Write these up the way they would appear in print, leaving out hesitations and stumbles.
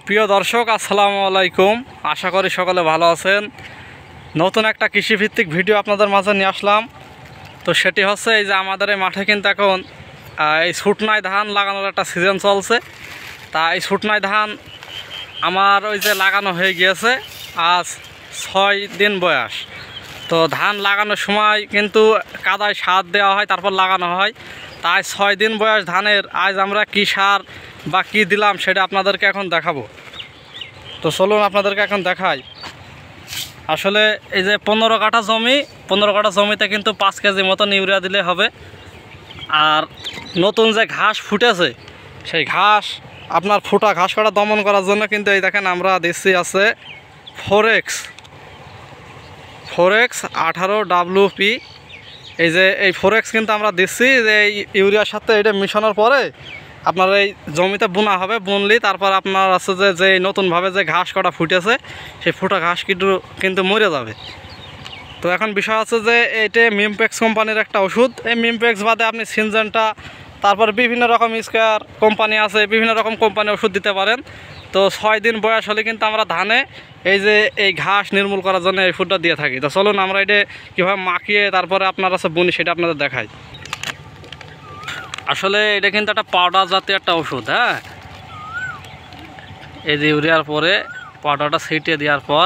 প্রিয় দর্শক, আসসালামু আলাইকুম। আশা করি সকলে ভালো আছেন। নতুন একটা কৃষিভিত্তিক ভিডিও আপনাদের মাঝে নিয়ে আসলাম। তো সেটি হচ্ছে এই যে আমাদের এই মাঠে কিন্তু এখন এই শুটনাই ধান লাগানোর একটা সিজন চলছে। তা এই শুটনাই ধান আমার ওই যে লাগানো হয়ে গিয়েছে আজ 6 দিন বয়স। তো ধান লাগানোর সময় কিন্তু কাদায় সার দেওয়া হয়, তারপর লাগানো হয়। তাই 6 দিন বয়স ধানের আজ আমরা কী সার বা কী দিলাম সেটা আপনাদেরকে এখন দেখাবো। তো চলুন আপনাদেরকে এখন দেখাই। আসলে এই যে 15 কাঠা জমিতে কিন্তু 5 কেজি মতন ইউরিয়া দিলে হবে। আর নতুন যে ঘাস ফুটেছে সেই ঘাস আপনার ফুটা ঘাস কাটা দমন করার জন্য কিন্তু এই দেখেন আমরা দিচ্ছি আছে ফোরেক্স 18 WP। এই যে এই ফোরেক্স কিন্তু আমরা দিচ্ছি যে এই ইউরিয়ার সাথে এটা মিশানোর পরে আপনার এই জমিতে বোনা হবে। বুনলি তারপর আপনার আছে যে নতুনভাবে যে ঘাস কাটা ফুটেছে সেই ফুটা ঘাস কিন্তু মরে যাবে। তো এখন বিষয় আছে যে এইটা মিমপ্যাক্স কোম্পানির একটা ওষুধ। এই মিমপ্যাক্স বাদে আপনি সিনজেন্টা, তারপর বিভিন্ন রকম স্কোয়ার কোম্পানি আছে, বিভিন্ন রকম কোম্পানি ওষুধ দিতে পারেন। তো 6 দিন বয়স হলে কিন্তু আমরা ধানে এই যে এই ঘাস নির্মূল করার জন্য এই ওষুধটা দিয়ে থাকি। তো চলুন আমরা এটা কীভাবে মাখিয়ে তারপরে আপনার আছে বুনি সেটা আপনাদের দেখাই। আসলে এটা কিন্তু একটা পাউডার জাতীয় একটা ওষুধ। হ্যাঁ, এই যে ইউরিয়ার পরে পাউডারটা ছিটিয়ে দেওয়ার পর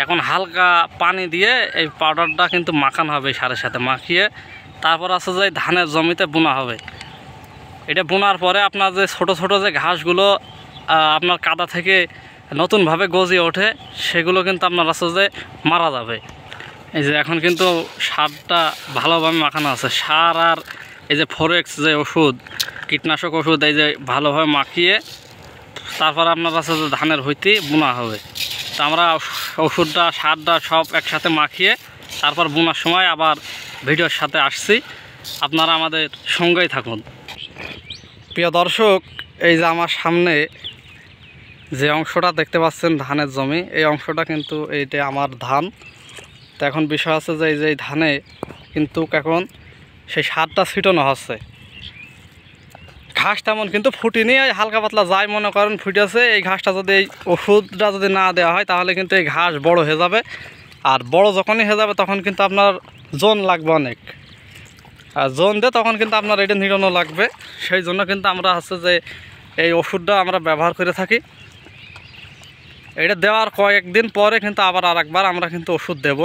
এখন হালকা পানি দিয়ে এই পাউডারটা কিন্তু মাখানো হবে সারের সাথে মাখিয়ে, তারপর আছে যে ধানের জমিতে বোনা হবে। এটা বোনার পরে আপনার যে ছোট ছোট যে ঘাসগুলো আপনার কাদা থেকে নতুনভাবে গজিয়ে ওঠে সেগুলো কিন্তু আপনার আছে যে মারা যাবে। এই যে এখন কিন্তু সারটা ভালোভাবে মাখানো আছে, সার আর এই যে ফোরেক্স যে ওষুধ, কীটনাশক ওষুধ, এই যে ভালোভাবে মাখিয়ে তারপর আপনার আছে যে ধানের হইতে বোনা হবে। তো আমরা ওষুধটা সারটা সব একসাথে মাখিয়ে তারপর বোনার সময় আবার ভিডিওর সাথে আসছি, আপনারা আমাদের সঙ্গেই থাকুন। প্রিয় দর্শক, এই যে আমার সামনে যে অংশটা দেখতে পাচ্ছেন ধানের জমি, এই অংশটা কিন্তু এইটা আমার ধান। তো এখন বিষয় আছে যে এই যে ধানে কিন্তু এখন সেই সারটা ছিটানো হচ্ছে। ঘাস তেমন কিন্তু ফুটিনি, হালকা পাতলা যাই মনে করেন ফুটেছে। এই ঘাসটা যদি এই ওষুধটা যদি না দেওয়া হয় তাহলে কিন্তু এই ঘাস বড় হয়ে যাবে। আর বড় যখনই হয়ে যাবে তখন কিন্তু আপনার জোন লাগবে অনেক, আর জোন দিয়ে তখন কিন্তু আপনার এটা নিড়ানো লাগবে। সেই জন্য কিন্তু আমরা হচ্ছে যে এই ওষুধটা আমরা ব্যবহার করে থাকি। এটা দেওয়ার কয়েকদিন পরে কিন্তু আবার আরেকবার আমরা কিন্তু ওষুধ দেব।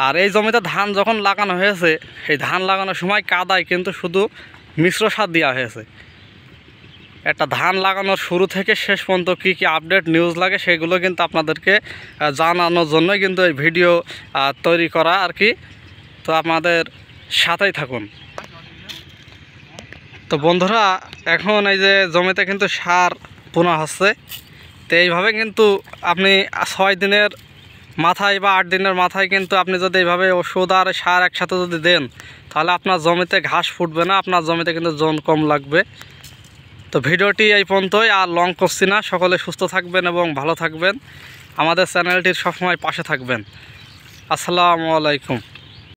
আর এই জমিতে ধান যখন লাগানো হয়েছে এই ধান লাগানোর সময় কাদায় কিন্তু শুধু মিশ্র সার দেওয়া হয়েছে। একটা ধান লাগানোর শুরু থেকে শেষ পর্যন্ত কী কী আপডেট নিউজ লাগে সেগুলো কিন্তু আপনাদেরকে জানানোর জন্যই কিন্তু এই ভিডিও তৈরি করা আর কি। তো আপনাদের সাথেই থাকুন। তো বন্ধুরা, এখন এই যে জমিতে কিন্তু সার বোনা হচ্ছে। তো এইভাবে কিন্তু আপনি 6 দিনের মাথায় বা 8 দিনের মাথায় কিন্তু আপনি যদি এইভাবে ওষুধ আর সার একসাথে যদি দেন তাহলে আপনার জমিতে ঘাস ফুটবে না, আপনার জমিতে কিন্তু জন কম লাগবে। তো ভিডিওটি এই পর্যন্তই, আর লং করছি না। সকলে সুস্থ থাকবেন এবং ভালো থাকবেন, আমাদের চ্যানেলটির সবসময় পাশে থাকবেন। আসসালামু আলাইকুম।